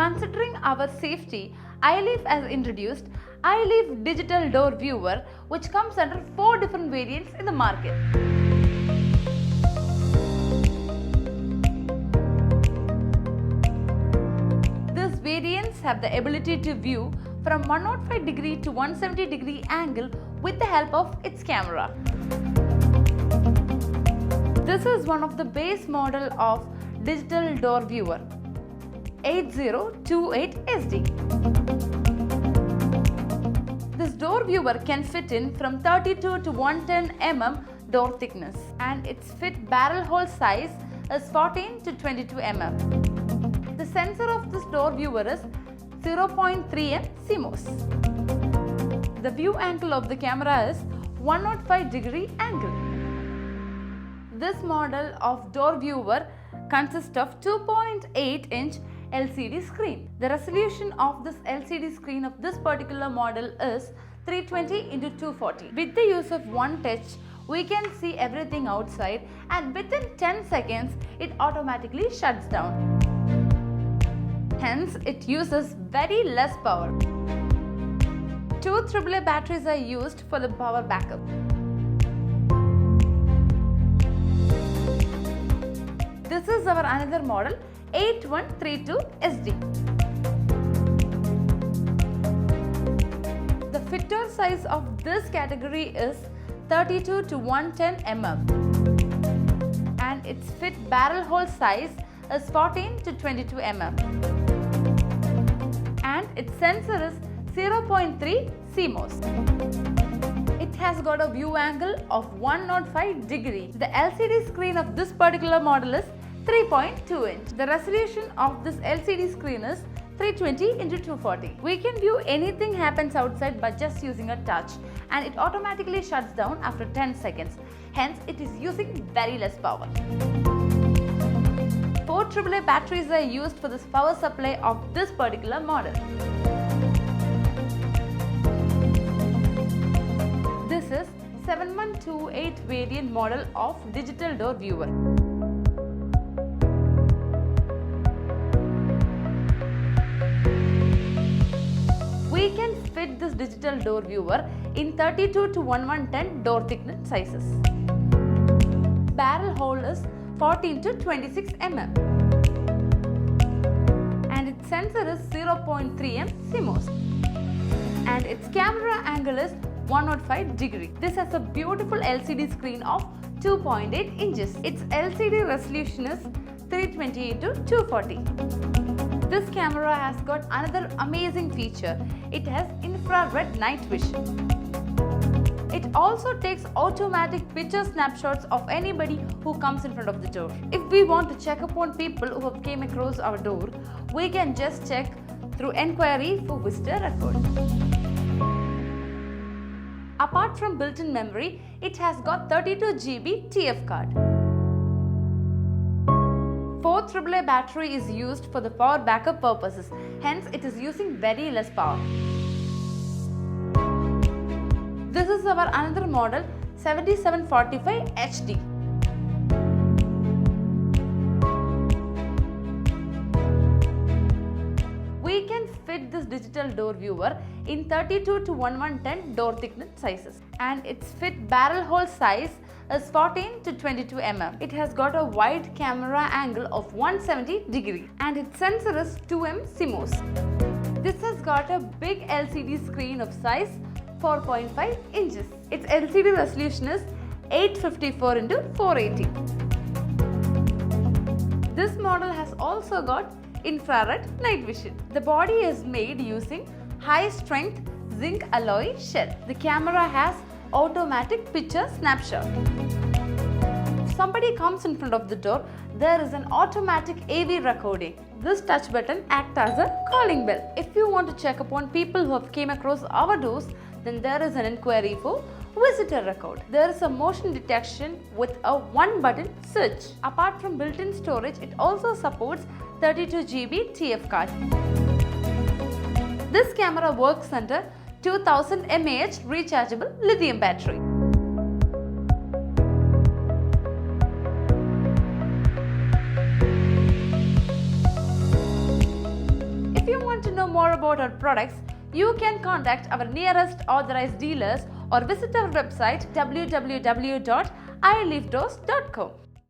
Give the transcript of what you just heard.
Considering our safety, iLeaf has introduced iLeaf Digital Door Viewer, which comes under 4 different variants in the market. These variants have the ability to view from 105 degree to 170 degree angle with the help of its camera. This is one of the base model of Digital Door Viewer 8028SD. This door viewer can fit in from 32 to 110 mm door thickness, and its fit barrel hole size is 14 to 22 mm. The sensor of this door viewer is 0.3 m CMOS. The view angle of the camera is 105 degree angle. This model of door viewer consists of 2.8 inch LCD screen. The resolution of this LCD screen of this particular model is 320 x 240. With the use of one touch, we can see everything outside, and within 10 seconds, it automatically shuts down. Hence, it uses very less power. 2 AAA batteries are used for the power backup. This is our another model 8132SD. The fitter size of this category is 32 to 110 mm, and its fit barrel hole size is 14 to 22 mm, and its sensor is 0.3 CMOS. It has got a view angle of 105 degree. The LCD screen of this particular model is 3.2 inch. The resolution of this LCD screen is 320 x 240. We can view anything happens outside by just using a touch, and it automatically shuts down after 10 seconds. Hence, it is using very less power. 4 AAA batteries are used for this power supply of this particular model. This is 7128 variant model of Digital Door Viewer. We can fit this Digital Door Viewer in 32 to 1110 door thickness sizes. Barrel hole is 14 to 26 mm, and its sensor is 0.3 m CMOS, and its camera angle is 105 degree. This has a beautiful LCD screen of 2.8 inches. Its LCD resolution is 320 x 240. This camera has got another amazing feature. It has infrared night vision. It also takes automatic picture snapshots of anybody who comes in front of the door. If we want to check upon people who have came across our door, we can just check through enquiry for visitor record. Apart from built-in memory, it has got 32 GB TF card. 4 AAA battery is used for the power backup purposes. Hence, it is using very less power. This is our another model 7745 HD. We can fit this Digital Door Viewer in 32 to 1110 door thickness sizes, and its fit barrel hole size is 14 to 22 mm. It has got a wide camera angle of 170 degree, and its sensor is 2 m CMOS. This has got a big LCD screen of size 4.5 inches. Its LCD resolution is 854 x 480. This model has also got infrared night vision. The body is made using high strength zinc alloy shell. The camera has automatic picture snapshot. If somebody comes in front of the door, there is an automatic AV recording. This touch button acts as a calling bell. If you want to check upon people who have came across our doors, then there is an inquiry for visitor record. There is a motion detection with a one button switch. Apart from built-in storage, it also supports 32 GB TF card. This camera works under 2000 mAh rechargeable lithium battery. more about our products, you can contact our nearest authorized dealers or visit our website www.ileafdoors.com.